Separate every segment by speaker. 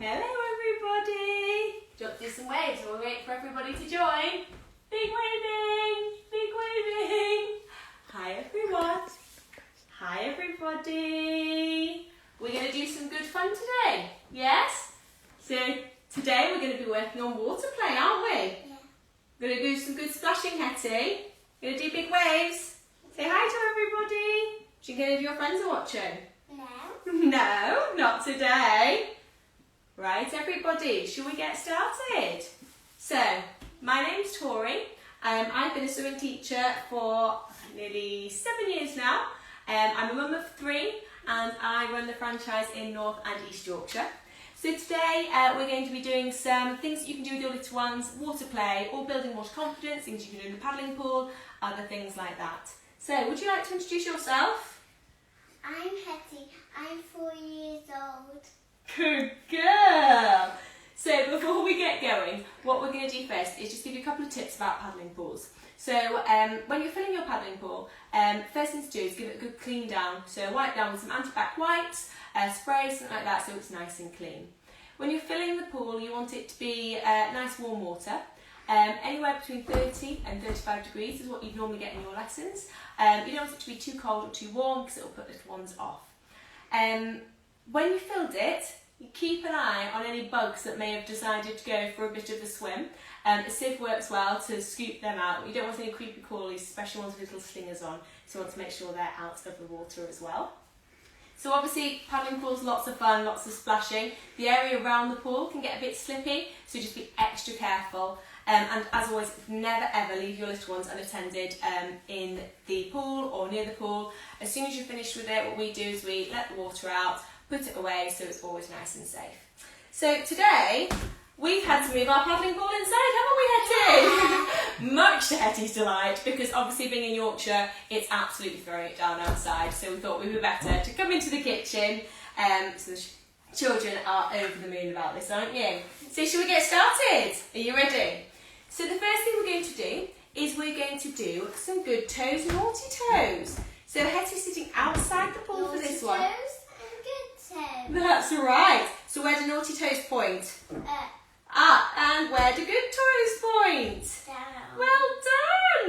Speaker 1: Hello everybody! Do you want to do some waves while we wait for everybody to join? Big waving! Big waving! Hi everyone! Hi everybody! We're going to do some good fun today, yes? So today we're going to be working on water play, aren't we?
Speaker 2: Yeah.
Speaker 1: We're going to do some good splashing, Hetty. We're going to do big waves. Say hi to everybody. Do you think any of your friends are watching?
Speaker 2: No.
Speaker 1: No, not today. Right, everybody, shall we get started? So, my name's Tory. I've been a swimming teacher for nearly 7 years now. I'm a mum of 3 and I run the franchise in North and East Yorkshire. So today we're going to be doing some things that you can do with your little ones, water play, or building water confidence, things you can do in the paddling pool, other things like that. So, would you like to introduce yourself?
Speaker 2: I'm Hetty. I'm 4 years old.
Speaker 1: Good girl! So before we get going, what we're going to do first is just give you a couple of tips about paddling pools. So when you're filling your paddling pool, first thing to do is give it a good clean down. So wipe down with some anti-bac wipes, spray, something like that, so it's nice and clean. When you're filling the pool, you want it to be nice warm water. Anywhere between 30 and 35 degrees is what you'd normally get in your lessons. You don't want it to be too cold or too warm because it will put little ones off. When you filled it, you keep an eye on any bugs that may have decided to go for a bit of a swim. A sieve works well to scoop them out. You don't want any creepy crawlies, especially ones with little slingers on, so you want to make sure they're out of the water as well. So obviously paddling pools, lots of fun, lots of splashing. The area around the pool can get a bit slippy, so just be extra careful. And as always, never ever leave your little ones unattended in the pool or near the pool. As soon as you're finished with it, what we do is we let the water out, put it away so it's always nice and safe. So today, we've had to move our paddling pool inside, haven't we, Hetty? Much to Hetty's delight, because obviously being in Yorkshire, it's absolutely throwing it down outside. So we thought we were better to come into the kitchen. So the children are over the moon about this, aren't you? So shall we get started? Are you ready? So the first thing we're going to do is we're going to do some good toes, naughty toes. So Hetty's sitting outside the pool for this one.
Speaker 2: Naughty toes and good toes.
Speaker 1: That's right. So where do naughty toes point? And where do good toes point?
Speaker 2: Down.
Speaker 1: Well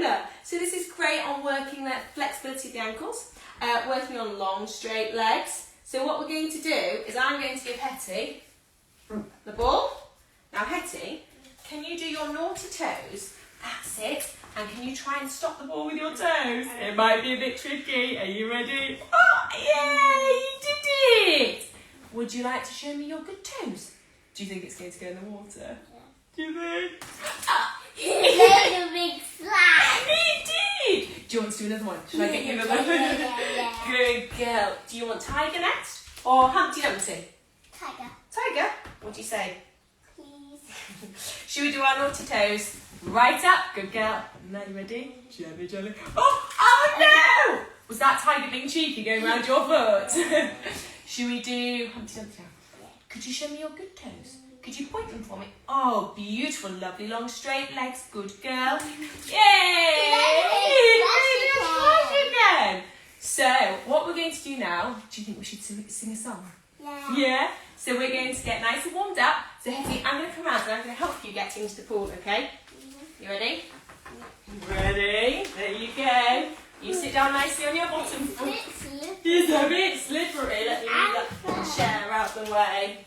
Speaker 1: done. So this is great on working the flexibility of the ankles, working on long straight legs. So what we're going to do is I'm going to give Hetty the ball. Now Hetty, can you do your naughty toes? That's it. And can you try and stop the ball with your toes? It might be a bit tricky. Are you ready? Oh, yay! You did it! Would you like to show me your good toes? Do you think it's going to go in the water?
Speaker 2: Yeah.
Speaker 1: Do you think?
Speaker 2: He made a big slide.
Speaker 1: He did! Do you want to do another one? Should I get you another one?
Speaker 2: Yeah.
Speaker 1: Good girl. Do you want tiger next? Or Humpty Dumpty?
Speaker 2: Tiger.
Speaker 1: Tiger? What do you say?
Speaker 2: Please.
Speaker 1: Should we do our naughty toes? Right up. Good girl. Now you ready? Jelly, jelly. Oh no! Was that tiger being cheeky going round your foot? Should we do Humpty Dumpty now?
Speaker 2: Yeah.
Speaker 1: Could you show me your good toes? Could you point them for me? Oh, beautiful, lovely, long, straight legs. Good girl. Yay! Splash again. So, what we're going to do now, do you think we should sing a song?
Speaker 2: Yeah.
Speaker 1: Yeah? So we're going to get nice and warmed up. So Hetty, I'm going to come around and I'm going to help you get into the pool, okay? You ready? Ready? There you go. You sit down nicely on your bottom foot. It's a bit slippery. Let me move that chair out the way.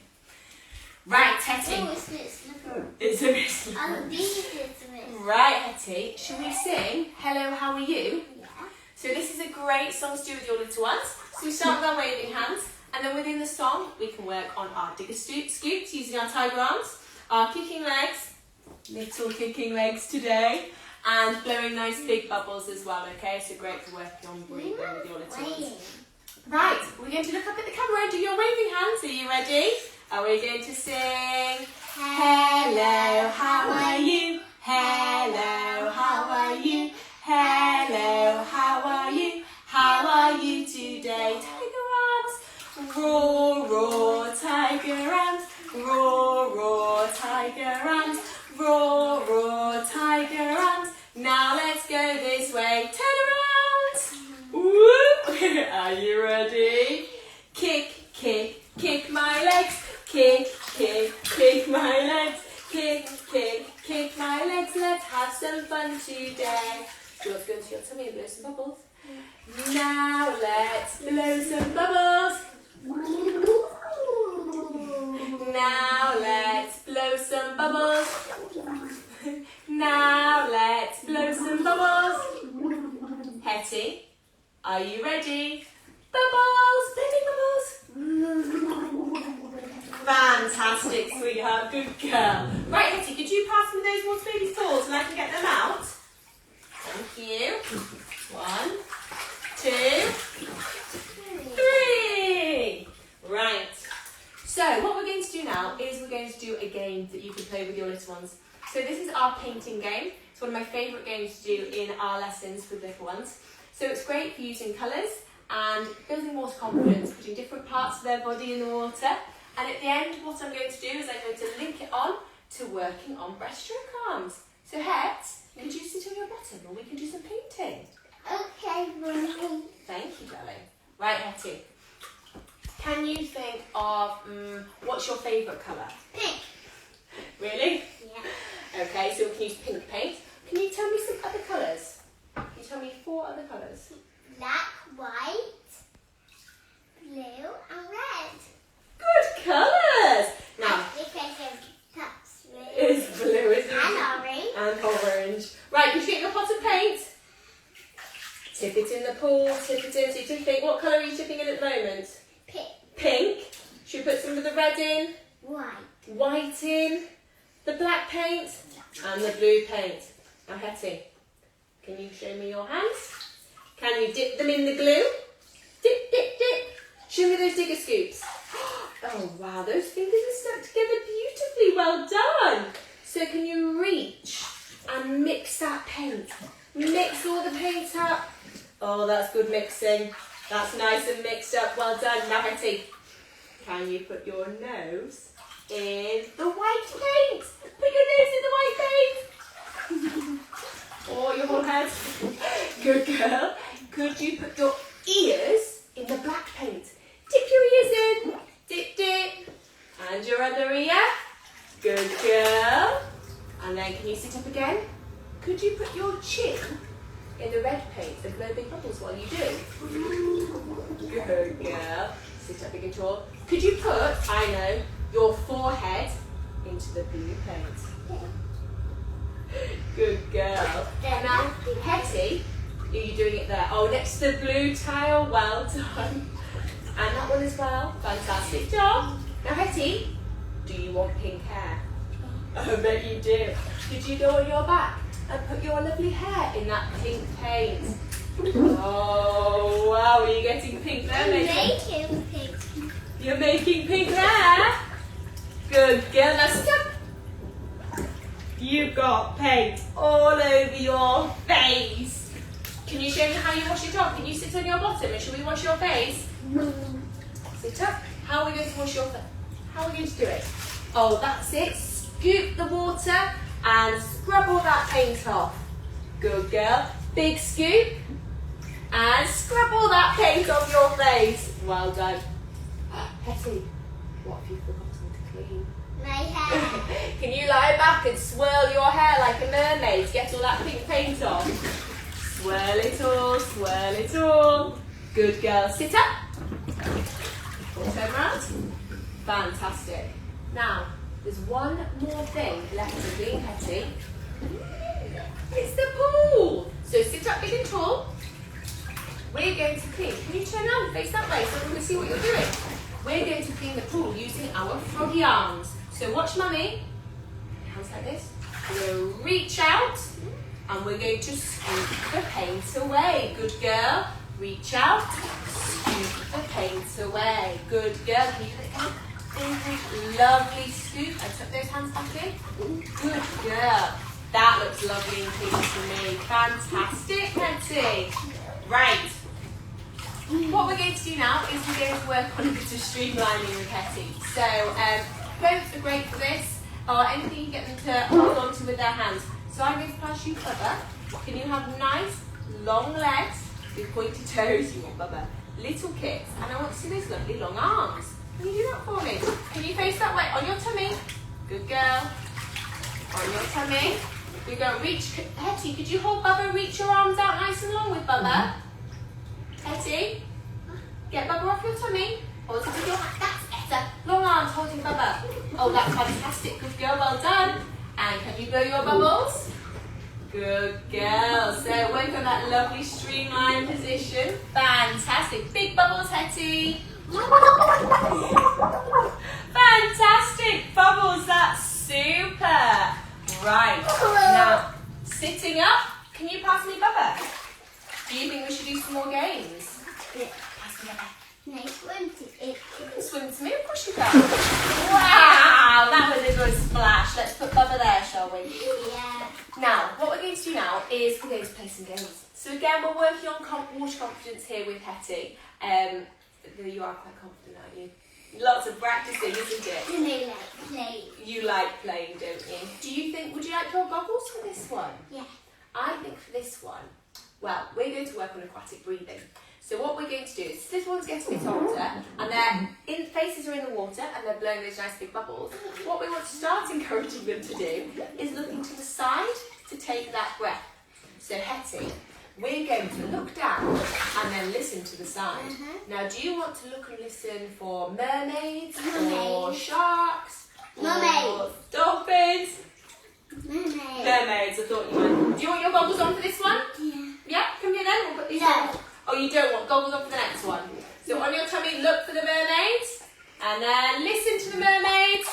Speaker 1: Right, Hetty.
Speaker 2: Oh, it's a bit slippery.
Speaker 1: It's a bit slippery.
Speaker 2: Oh, these it's a bit.
Speaker 1: Right, Hetty. Shall we sing Hello, How Are You?
Speaker 2: Yeah.
Speaker 1: So this is a great song to do with your little ones. So we start with our waving hands. And then within the song, we can work on our digger scoots using our tiger arms, our kicking legs, little kicking legs today, and blowing nice big bubbles as well, okay? So great for working on breathing with your little ones. Right, we're going to look up at the camera and do your waving hands. Are you ready? Are we going to sing? Hello, how are you? Hello, how are you? Hello, how are you? How are you today? Tiger arms. Roar, roar, tiger arms. Roar, roar, tiger arms. Roar, roar, tiger arms. Now let's go this way. Turn around. Whoop. Are you ready? Kick, kick, kick my legs. Kick, kick my legs. Kick my legs. Let's have some fun today. Do you want to go into your tummy and blow some bubbles? Now let's blow some bubbles. Now let's blow some bubbles. Now let's blow some bubbles. Hetty, are you ready? Bubbles, bubbles. Fantastic, sweetheart, good girl. Right, Hetty, could you pass me those water babies' paws and I can get them out? Thank you. 1, 2, 3. Right. So what we're going to do now is we're going to do a game that you can play with your little ones. So this is our painting game. It's one of my favourite games to do in our lessons with little ones. So it's great for using colours and building water confidence, putting different parts of their body in the water. And at the end, what I'm going to do is I'm going to link it on to working on breaststroke arms. So Het, could you sit on your bottom or we can do some painting?
Speaker 2: Okay, Mommy.
Speaker 1: Thank you, darling. Right, Hetty. Can you think of, what's your favourite colour?
Speaker 2: Pink.
Speaker 1: Really?
Speaker 2: Yeah.
Speaker 1: Okay, so we can use pink paint. Can you tell me some other colours? Can you tell me 4 other colours?
Speaker 2: Black, white, blue, and red.
Speaker 1: Good colours! Now,
Speaker 2: That's blue.
Speaker 1: it's blue, isn't it?
Speaker 2: And orange.
Speaker 1: And orange. Right, can you get your pot of paint? Tip it in the pool, tip it in. So you're tipping, what colour are you tipping in at the moment?
Speaker 2: Pink.
Speaker 1: Pink. Should we put some of the red in?
Speaker 2: White.
Speaker 1: White in. The black paint. And the blue paint. Now Hetty, can you show me your hands? Can you dip them in the glue? Dip, dip, dip. Show me those digger scoops. Oh wow, those fingers are stuck together beautifully. Well done. So can you reach and mix that paint? Mix all the paint up. Oh, that's good mixing. That's nice and mixed up. Well done. Now Hetty, can you put your nose in the white paint? Put your nose in the white paint. Or your whole head. Good girl. Could you put your ears in the black paint? Dip your ears in. Dip, dip. And your other ear. Good girl. And then can you sit up again? Could you put your chin in the red paint and blow big bubbles while you do? Good girl. Sit up big and tall. Could you put, I know, your forehead into the blue paint? Good girl. Now, Hetty, are you doing it there? Oh, next to the blue tile. Well done. And that one as well. Fantastic job. Now, Hetty, do you want pink hair? I bet you do. Could you go on your back and put your lovely hair in that pink paint? Oh, wow. Are you getting pink there,
Speaker 2: I'm
Speaker 1: Megan?
Speaker 2: making pink.
Speaker 1: You're making pink there. Good girl. Now, stop. You've got paint all over your face. Can you show me how you wash it off? Can you sit on your bottom and shall we wash your face? Sit up. How are we going to wash your face? How are we going to do it? Oh, that's it. Scoop the water and scrub all that paint off. Good girl. Big scoop. And scrub all that paint off your face. Well done. Hetty, what have you forgotten to clean?
Speaker 2: My hair.
Speaker 1: Can you lie back and swirl your hair like a mermaid to get all that pink paint off? Swirl it all, swirl it all. Good girl. Sit up. Turn around. Fantastic. Now, there's one more thing left to clean, Hetty. It's the pool. So sit up big and tall. We're going to clean. Can you turn around and face that way so we can see what you're doing? We're going to clean the pool using our froggy arms. So watch Mummy. Hands like this. We're going to reach out and we're going to scoop the paint away. Good girl. Reach out. Scoop the paint away. Good girl. Can you do it again? Lovely scoop. And tuck those hands back in. Good girl. That looks lovely and clean to me. Fantastic, Hetty. Right. What we're going to do now is we're going to work on a bit of streamlining with Hetty. So, clothes are great for this, or anything you get them to hold on to with their hands. So I'm going to pass you Bubba. Can you have nice, long legs with pointy toes? You want Bubba. Little kicks. And I want to see those lovely long arms. Can you do that for me? Can you face that way on your tummy? Good girl. On your tummy. We're going to reach. Hetty, could you hold Bubba? Reach your arms out nice and long with Bubba. Hetty, get Bubba off your tummy. Hold it with your hand. That's better. Long arms holding Bubba. Oh, that's fantastic. Good girl. Well done. And can you blow your bubbles? Good girl. So away from that lovely streamlined position. Fantastic. Big bubbles, Hetty. Fantastic bubbles. That's super. Right. Now, sitting up. Can you pass me Bubba? Do you think we should do some more games?
Speaker 2: Yeah.
Speaker 1: Pass me Bubba.
Speaker 2: No, swim to it.
Speaker 1: You can swim to me. Of course you can. Wow. That was a good splash. Let's put Bubba there, shall we?
Speaker 2: Yeah.
Speaker 1: Now, what we're going to do now is we're going to play some games. So again, we're working on water confidence here with Hetty. You are quite confident, aren't you? Lots of practicing, isn't it?
Speaker 2: And they like play.
Speaker 1: You like playing, don't you? Would you like your goggles for this one?
Speaker 2: Yeah.
Speaker 1: I think for this one, well, we're going to work on aquatic breathing. So what we're going to do is, this one's getting a bit older, and their faces are in the water, and they're blowing those nice big bubbles. What we want to start encouraging them to do is looking to the side to take that breath. So Hetty, we're going to look down and then listen to the side. Now, do you want to look and listen for mermaids, or sharks,
Speaker 2: Mermaids.
Speaker 1: or dolphins?
Speaker 2: Mermaid.
Speaker 1: Mermaids, I thought you might. Do you want your goggles on for this one?
Speaker 2: Yeah.
Speaker 1: Yeah, come here then, we'll put these
Speaker 2: No.
Speaker 1: on. Oh, you don't want goggles on for the next one. So on your tummy, look for the mermaids, and then listen to the mermaids.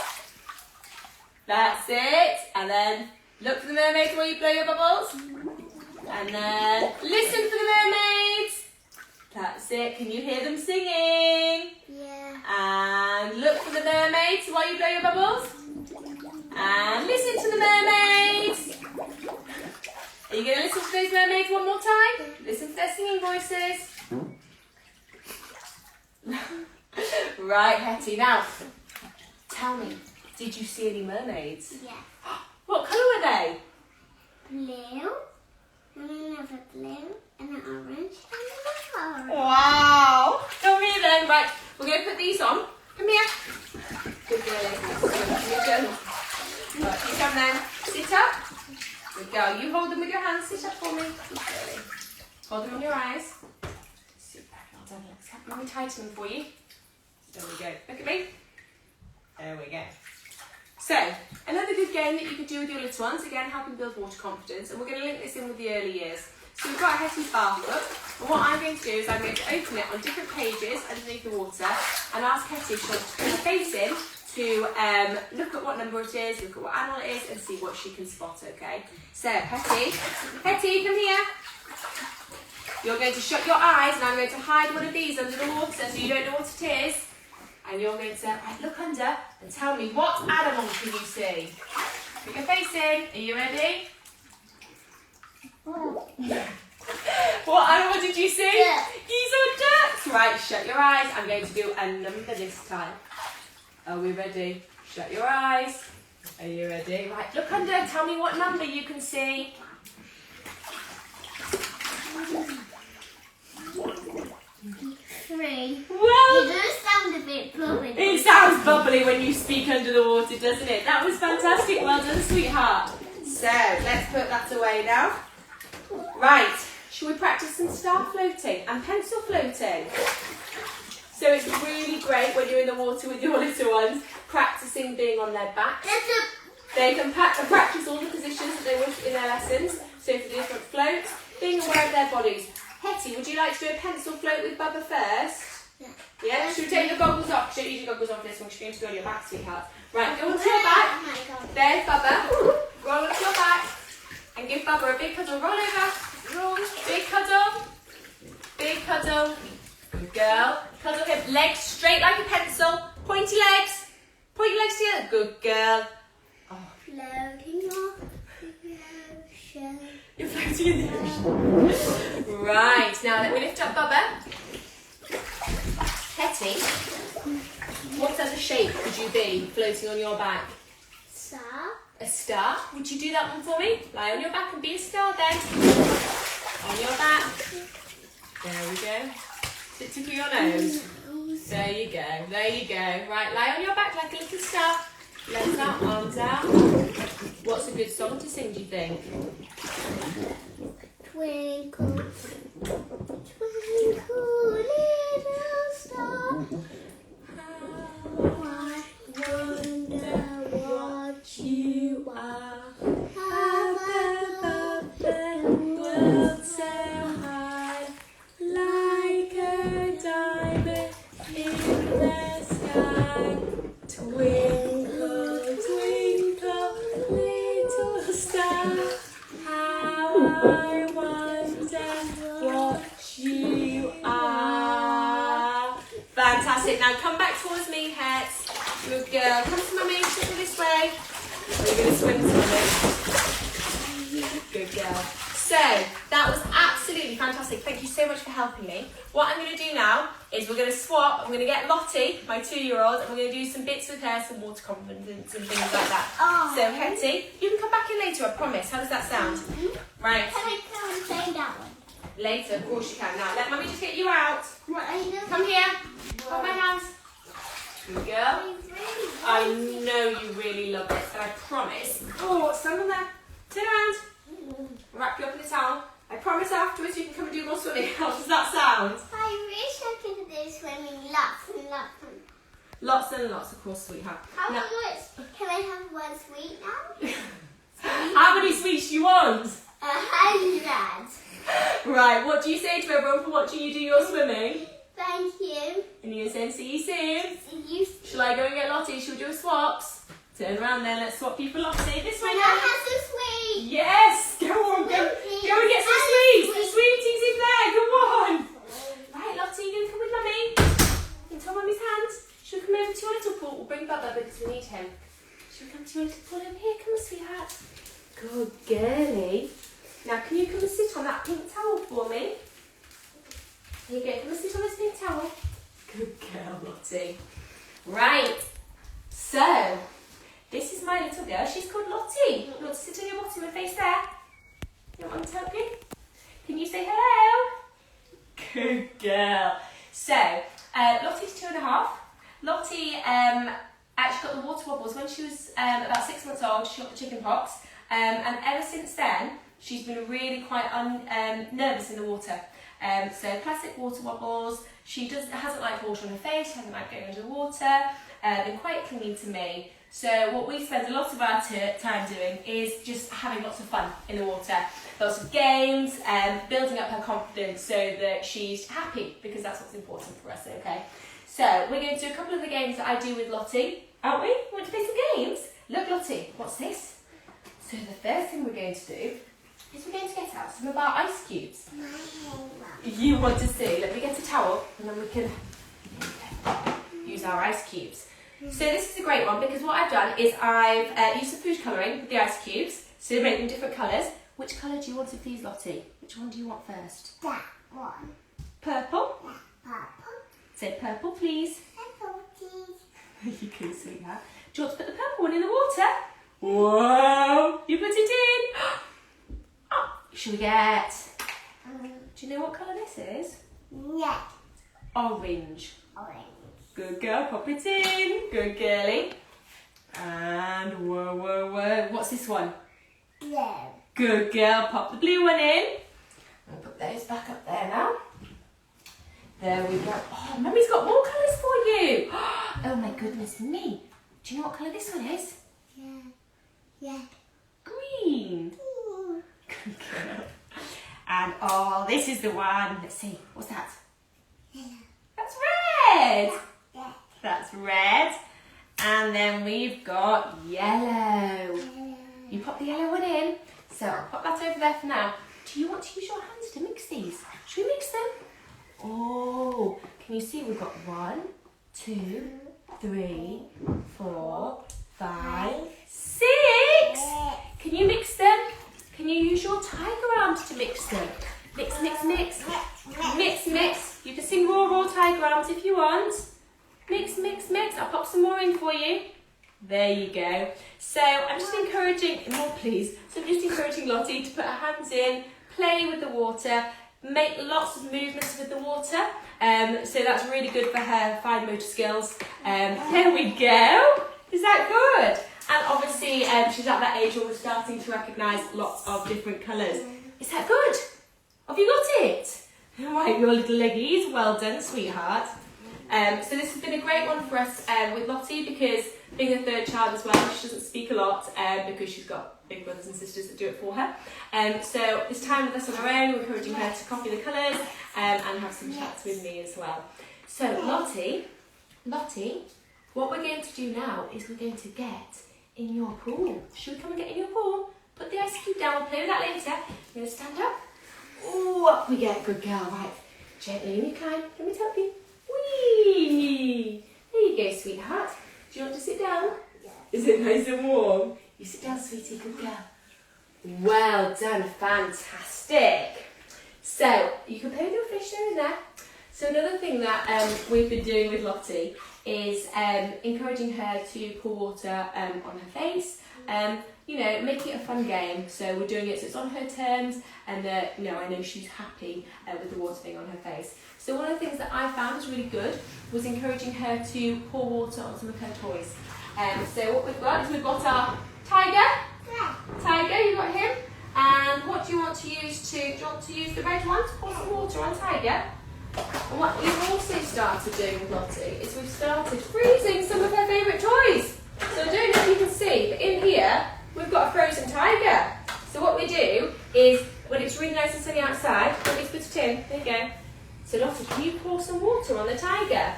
Speaker 1: That's it. And then look for the mermaids while you blow your bubbles. And then listen for the mermaids. That's it. Can you hear them singing?
Speaker 2: Yeah.
Speaker 1: And look for the mermaids while you blow your bubbles. And listen to the mermaids. Are you going to listen to those mermaids one more time? Listen to their singing voices. Right, Hetty. Now, tell me, did you see any mermaids?
Speaker 2: Yeah.
Speaker 1: What colour were they?
Speaker 2: Blue. And another blue. And an orange. And another orange.
Speaker 1: Wow. Come here then. Right, we're going to put these on. Come here. Good girl. Good girl. Right, you come then. Sit up. Good girl. You hold them with your hands. Sit up for me. Good girl. Hold them on your eyes. Super. Well done. Let me tighten them for you. There we go. Look at me. There we go. So, another good game that you could do with your little ones, again, helping build water confidence, and we're going to link this in with the early years. So we've got Hetty's bath book, and what I'm going to do is I'm going to open it on different pages underneath the water, and ask Hetty to put her face in to look at what number it is, look at what animal it is, and see what she can spot, okay? So, Hetty, come here. You're going to shut your eyes, and I'm going to hide one of these under the water so you don't know what it is. And you're going to look under and tell me what animal can you see. Put your face in. Are you ready?
Speaker 2: Oh.
Speaker 1: What animal did you see?
Speaker 2: Duck.
Speaker 1: Geese or ducks? Right, shut your eyes. I'm going to do a number this time. Are we ready? Shut your eyes. Are you ready? Right, look under. Tell me what number you can see.
Speaker 2: 3.
Speaker 1: Well,
Speaker 2: It does sound a bit bubbly.
Speaker 1: it sounds bubbly when you speak under the water, doesn't it? That was fantastic. Well done, sweetheart. So, let's put that away now. Right, shall we practice some star floating and pencil floating? So it's really great when you're in the water with your little ones, practicing being on their backs. They can practice all the positions that they want in their lessons. So for the different floats, being aware of their bodies. Hetty, would you like to do a pencil float with Bubba first?
Speaker 2: Yeah.
Speaker 1: Yeah? Should we take your goggles off? Should you use your goggles off this one? Should we go on your back, sweetheart? Right, go onto your back.
Speaker 2: Oh my God.
Speaker 1: There's Bubba. Roll onto your back. And give Bubba a big cuddle. Roll over. Roll. Big cuddle. Big cuddle. Good girl. Cuddle him. Legs straight like a pencil. Pointy legs. Point your legs together. Good girl. Oh,
Speaker 2: Floating off the ocean.
Speaker 1: you're floating in the ocean. Right, now let me lift up Bubba. Hetty, what other shape could you be floating on your back?
Speaker 2: Star.
Speaker 1: A star? Would you do that one for me? Lie on your back and be a star then. On your back. There we go. Tickle your nose. There you go. There you go. Right, lie on your back like a little star. Legs out arms out. What's a good song to sing, do you think?
Speaker 2: Twinkle, twinkle, little star, how I wonder what you are. Up above the world so high, like a diamond in the sky. Twinkle, twinkle, little star, how I wonder what you are.
Speaker 1: Fantastic. Now come back towards me, Hets. Good girl. Come to mummy. Sit this way. We're going to swim to mummy. Good girl. So that was absolutely fantastic. Thank you so much for helping me. What I'm going to do now is we're going to swap. I'm going to get Lottie, my 2-year-old, and we're going to do some bits with her, some water confidence and things like that.
Speaker 2: Oh.
Speaker 1: So Hetty, you can come back in later, I promise. How does that sound? Right.
Speaker 2: Can I come and play that one?
Speaker 1: Later, of course you can. Now let mummy just get you out.
Speaker 2: Right.
Speaker 1: Come here. Hold my hands. Good girl. I know you really love this, and I promise. Oh, stand on there. Turn around. Wrap you up in a towel. I promise afterwards you can come and do more swimming. How does that sound?
Speaker 2: I wish I could do swimming lots and lots.
Speaker 1: Lots and lots, of course, sweetheart.
Speaker 2: How
Speaker 1: Now,
Speaker 2: much? Can I have one sweet now?
Speaker 1: how many sweets do you want?
Speaker 2: 100.
Speaker 1: Right, what do you say to everyone for watching you do your swimming?
Speaker 2: Thank you.
Speaker 1: And you're saying see you soon.
Speaker 2: See you.
Speaker 1: Shall I go and get Lottie? Shall we do a swaps? Turn around then, let's swap you for Lottie. This way
Speaker 2: Can I
Speaker 1: now.
Speaker 2: have some sweet?
Speaker 1: Yes! Go on, go and get some sweets! Some sweeties in there, come on! Right, Lottie, you can come with mummy. Into mummy's hands. She'll come over to your little pool. We'll bring Bubba because we need him. She'll come to your little pool over here. Come on, sweetheart. Good girlie. Now, can you come and sit on that pink towel for me? Here you go. Come and sit on this pink towel. Good girl, Lottie. Right. So, this is my little girl. She's called Lottie. You want to sit on your bottom and face there? You want me to help you? Can you say hello? Good girl. So, Lottie's 2.5. Lottie actually got the water wobbles when she was about 6 months old. She got the chicken pox. And ever since then, she's been really quite nervous in the water. So classic water wobbles. She hasn't liked water on her face, she hasn't liked going under the water, been quite clingy to me. So what we spend a lot of our time doing is just having lots of fun in the water. Lots of games, building up her confidence so that she's happy, because that's what's important for us, okay? So we're going to do a couple of the games that I do with Lottie, aren't we? Want to play some games? Look Lottie, what's this? So the first thing we're going to do is we're going to get out some of our ice cubes. You want to see? Let me get a towel and then we can use our ice cubes. So this is a great one because what I've done is I've used some food colouring with the ice cubes, so to make them different colours. Which colour do you want of these, Lottie? Which one do you want first?
Speaker 2: That one.
Speaker 1: Purple?
Speaker 2: Purple.
Speaker 1: Say purple, please.
Speaker 2: Purple, please.
Speaker 1: You can see that. Do you want to put the purple one in the water? Whoa! You put it in! Oh, should we get... Do you know what colour this is?
Speaker 2: Yeah.
Speaker 1: Orange.
Speaker 2: Orange.
Speaker 1: Good girl, pop it in. Good girlie. And whoa, whoa, whoa. What's this one?
Speaker 2: Blue.
Speaker 1: Good girl, pop the blue one in. I'll put those back up there now. There we go. Oh, Mummy's got more colours for you. Oh my goodness me. Do you know what colour this one is?
Speaker 2: Yeah. Yeah.
Speaker 1: Green. Good girl. And oh, this is the one. Let's see. What's that?
Speaker 2: Yeah.
Speaker 1: That's red.
Speaker 2: Yeah.
Speaker 1: That's red. And then we've got yellow. You pop the yellow one in. So I'll pop that over there for now. Do you want to use your hands to mix these? Should we mix them? Oh, can you see we've got 1, 2, 3, 4, 5, 6. Can you mix them? Can you use your tiger arms to mix them? Mix, mix, mix. Mix, mix. You can sing raw tiger arms if you want. Mix, mix, mix. I'll pop some more in for you. There you go. So I'm just encouraging, more please. So I'm just encouraging Lottie to put her hands in, play with the water, make lots of movements with the water. So that's really good for her fine motor skills. There we go. Is that good? And Lottie, she's at that age where we're starting to recognise lots of different colours. Is that good? Have you got it? Right, your little leggies. Well done, sweetheart. So this has been a great one for us with Lottie because being a third child as well, she doesn't speak a lot because she's got big brothers and sisters that do it for her. So this time with us on her own, we're encouraging her to copy the colours and have some chats with me as well. So Lottie, what we're going to do now is we're going to get in your pool. Should we come and get in your pool? Put the ice cube down, we'll play with that later. You're going to stand up. Ooh, up we get, good girl, right. Gently in you climb. Let me help you. Whee! There you go, sweetheart. Do you want to sit down?
Speaker 2: Yes.
Speaker 1: Is it nice and warm? You sit down, sweetie, good girl. Well done, fantastic. So, you can play with your fish there and there. So another thing that we've been doing with Lottie is encouraging her to pour water on her face. You know, make it a fun game. So we're doing it so it's on her terms and you know, I know she's happy with the water being on her face. So one of the things that I found was really good was encouraging her to pour water on some of her toys. So what we've got is we've got our tiger.
Speaker 2: Yeah.
Speaker 1: Tiger, you got him. And what do you want to use do you want to use the red one to pour some water on Tiger? And what we've also started doing with Lottie is we've started freezing some of her favourite toys. So I don't know if you can see, but in here we've got a frozen tiger. So what we do is when it's really nice and sunny outside, let me put it in. There you go. So Lottie, can you pour some water on the tiger?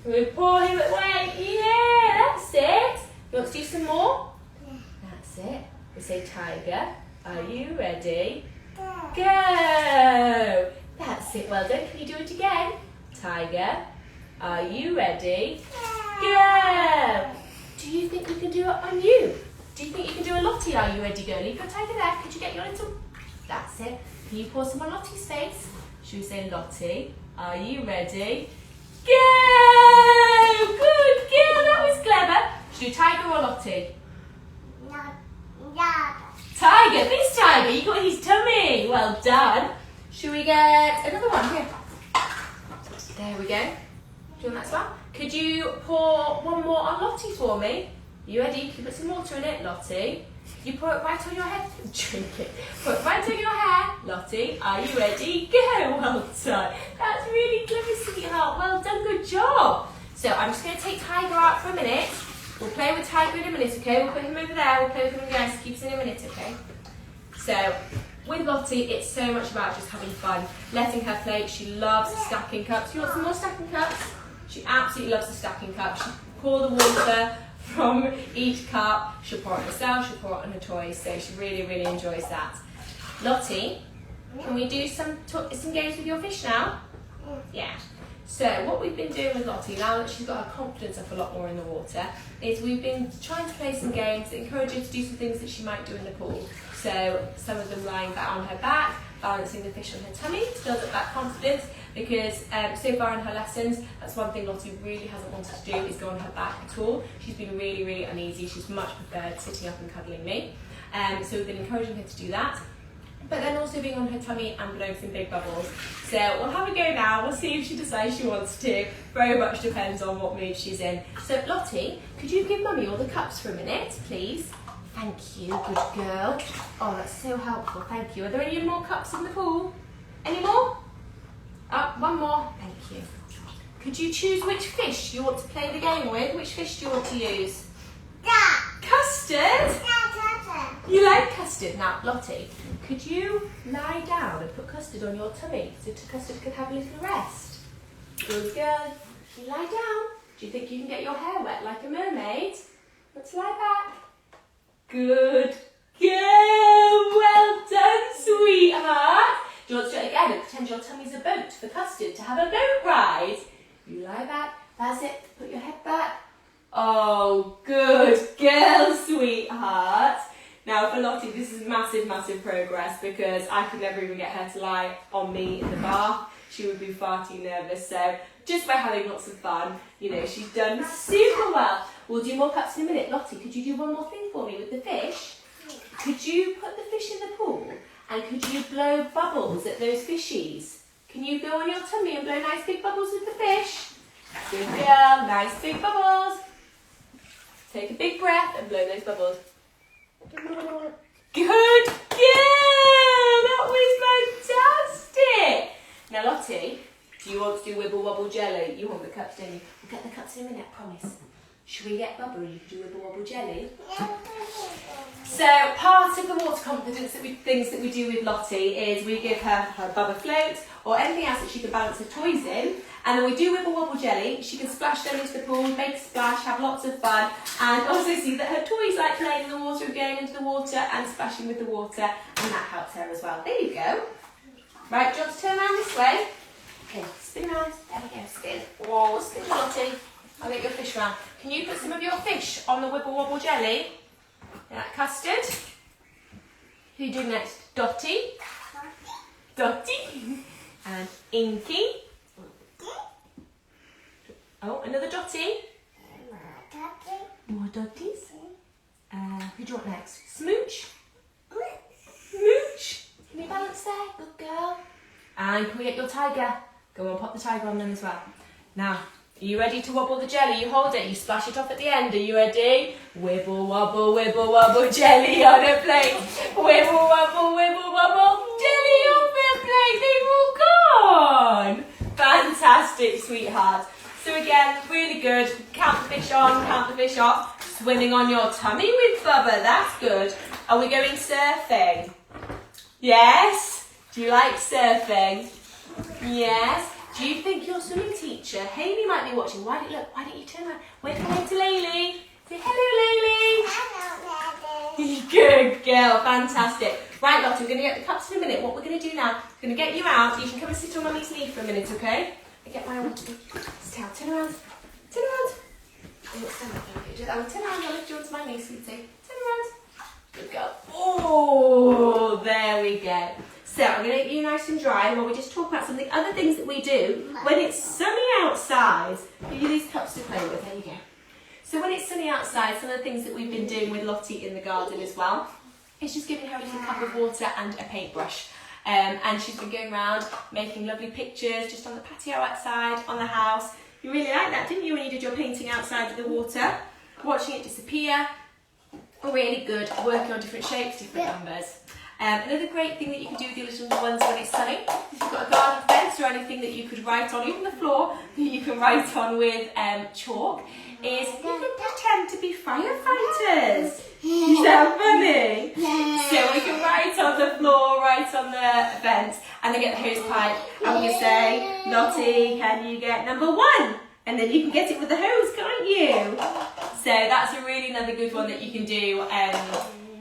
Speaker 1: And we pour him away. Yeah, that's it. You want to do some more?
Speaker 2: Yeah.
Speaker 1: That's it. We say, Tiger, are you ready?
Speaker 2: Yeah.
Speaker 1: Go! That's it, well done. Can you do it again? Tiger, are you ready? Go! Do you think you can do it on you? Do you think you can do a Lottie, are you ready, girl? You've got Tiger there. Could you get your little... That's it. Can you pour some on Lottie's face? Should we say, Lottie, are you ready? Go! Good girl, that was clever. Should we do Tiger or Lottie? Tiger, this tiger, you got his tummy. Well done. Should we get another one here? There we go. Do you want that as well? Could you pour one more on Lottie for me? You ready? Can you put some water in it, Lottie? You pour it right on your head. Drink it. Put it right on your hair. Lottie, are you ready? Go. Well done. That's really clever, sweetheart. Well done. Good job. So I'm just going to take Tiger out for a minute. We'll play with Tiger in a minute, okay? We'll put him over there. We'll play with him again. So keep us in a minute, okay? So with Lottie, it's so much about just having fun, letting her play. She loves stacking cups. You want some more stacking cups? She absolutely loves the stacking cups. She'll pour the water from each cup. She'll pour it herself, she'll pour it on her toys. So she really, really enjoys that. Lottie, can we do some games with your fish now? Yeah. So what we've been doing with Lottie, now that she's got her confidence up a lot more in the water, is we've been trying to play some games that encourage her to do some things that she might do in the pool. So some of them lying back on her back, balancing the fish on her tummy to build up that confidence, because so far in her lessons, that's one thing Lottie really hasn't wanted to do, is go on her back at all. She's been really, really uneasy. She's much preferred sitting up and cuddling me. So we've been encouraging her to do that. But then also being on her tummy and blowing some big bubbles. So we'll have a go now. We'll see if she decides she wants to. Very much depends on what mood she's in. So Lottie, could you give Mummy all the cups for a minute, please? Thank you, good girl. Oh, that's so helpful, thank you. Are there any more cups in the pool? Any more? One more, thank you. Could you choose which fish you want to play the game with? Which fish do you want to use? Custard? You like custard? Now, Lottie, could you lie down and put custard on your tummy so custard can have a little rest? Good girl. You lie down. Do you think you can get your hair wet like a mermaid? Let's lie back. Good girl. Well done, sweetheart. Do you want to do it again and pretend your tummy's a boat for custard to have a boat ride? You lie back. That's it. Put your head back. Oh, good girl, sweetheart. Now for Lottie, this is massive, massive progress because I could never even get her to lie on me in the bath. She would be far too nervous. So just by having lots of fun, you know, she's done super well. We'll do more cups in a minute. Lottie, could you do one more thing for me with the fish? Could you put the fish in the pool and could you blow bubbles at those fishies? Can you go on your tummy and blow nice big bubbles with the fish? Good girl, nice big bubbles. Take a big breath and blow those bubbles. Good girl! That was fantastic! Now Lottie, do you want to do wibble wobble jelly? You want the cups, don't you? We'll get the cups in a minute, I promise. Should we get Bubba and you can do wibble wobble jelly? So part of the water confidence things that we do with Lottie is we give her Bubba float or anything else that she can balance her toys in, and then we do wibble wobble jelly. She can splash them into the pool, make a splash, have lots of fun, and also see that her toys like playing in the water and going into the water and splashing with the water, and that helps her as well. There you go. Right, do you want to turn around this way? Okay, spin around. There we go, spin. Whoa, spin, Lottie. I'll get your fish round. Can you put some of your fish on the wibble wobble jelly? That custard. Who you doing next? Dottie. Dottie. And Inky. Oh, another Dottie. More Dotties. Who do you want next? Smooch. Smooch. Can you balance there? Good girl. And can we get your tiger? Go on, pop the tiger on them as well. Now, are you ready to wobble the jelly? You hold it, you splash it off at the end. Are you ready? Wibble wobble jelly on a plate. Wibble wobble, jelly on the plate. They've all gone. Fantastic, sweetheart. So again, really good. Count the fish on, count the fish off. Swimming on your tummy with Bubba, that's good. Are we going surfing? Yes? Do you like surfing? Yes? Do you think your swimming teacher, Hayley, might be watching? Why don't you turn around? Wave hello to Laylee. Say hello, Laylee. Hello, good girl, fantastic. Right, Lottie, we're going to get the cups in a minute. What we're going to do now, we're going to get you out. You can come and sit on Mummy's knee for a minute, okay? I get my own sit out. Turn around. Turn around. Oh, stand up. Okay, turn around. I'll lift you onto my knee, sweetie. Turn around. Good girl. Oh, there we go. So I'm going to get you nice and dry, and while we just talk about some of the other things that we do when it's sunny outside. Give you these cups to play with. There you go. So when it's sunny outside, some of the things that we've been doing with Lottie in the garden as well is just giving her a little cup of water and a paintbrush. And she's been going around making lovely pictures just on the patio outside, on the house. You really liked that, didn't you, when you did your painting outside of the water? Watching it disappear. Really good. Working on different shapes, different numbers. Another great thing that you can do with your little ones when it's sunny, if you've got a garden fence or anything that you could write on, even the floor that you can write on with chalk, is you can pretend to be firefighters. Is that funny? So we can write on the floor, write on the fence, and then get the hose pipe, and we can say, Lottie, can you get number 1? And then you can get it with the hose, can't you? So that's a really another good one that you can do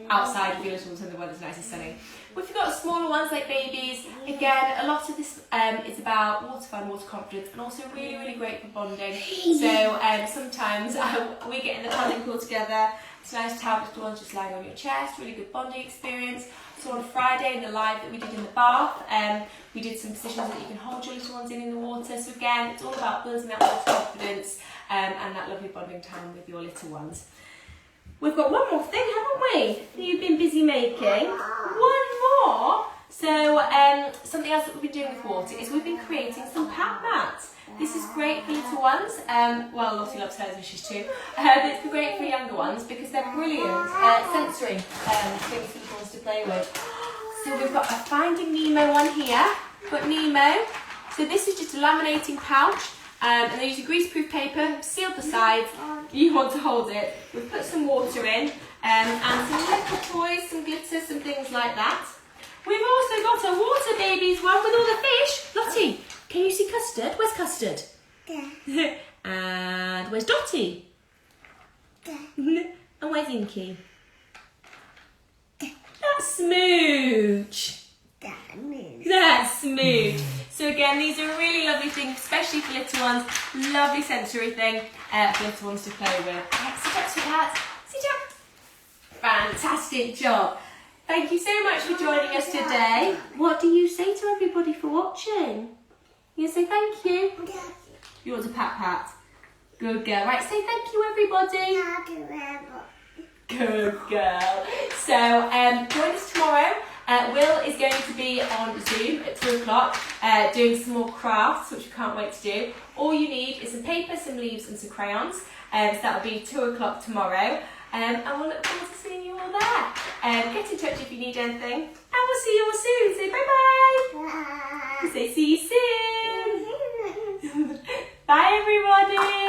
Speaker 1: outside with your little ones when the weather's nice and sunny. If you've got smaller ones like babies, again, a lot of this is about water fun, water confidence, and also really, really great for bonding. So sometimes we get in the paddling pool together. It's nice to have little ones just lying on your chest, really good bonding experience. So on Friday in the live that we did in the bath, we did some positions that you can hold your little ones in the water. So again, it's all about building that water confidence and that lovely bonding time with your little ones. We've got one more thing, haven't we, that you've been busy making? One more. So something else that we've been doing with water is we've been creating some pat mats. This is great for little ones. Well, Lottie loves hers when she's 2. But it's great for younger ones because they're brilliant sensory things for little ones to play with. So we've got a Finding Nemo one here. Got Nemo. So this is just a laminating pouch. And they're using greaseproof paper, sealed the sides. You want to hold it. We've put some water in and some little toys, some glitter, some things like that. We've also got a water babies one with all the fish. Lottie, can you see Custard? Where's Custard? There. And where's Dottie? There. And where's Inky? There. That's Smooch. That's Smooch. So again, these are really lovely things, especially for little ones. Lovely sensory thing for little ones to play with. Right, sit up, sweetheart. Sit up. Fantastic job. Thank you so much for joining us today. What do you say to everybody for watching? You say thank you? You want a pat? Good girl. Right, say thank you, everybody. Good girl. So join us tomorrow. Will is going to be on Zoom at 2 o'clock doing some more crafts, which we can't wait to do. All you need is some paper, some leaves and some crayons. So that'll be 2 o'clock tomorrow. And we'll look forward to seeing you all there. Get in touch if you need anything. And we'll see you all soon. Say bye-bye.
Speaker 2: Bye.
Speaker 1: Say see you soon. Bye everybody.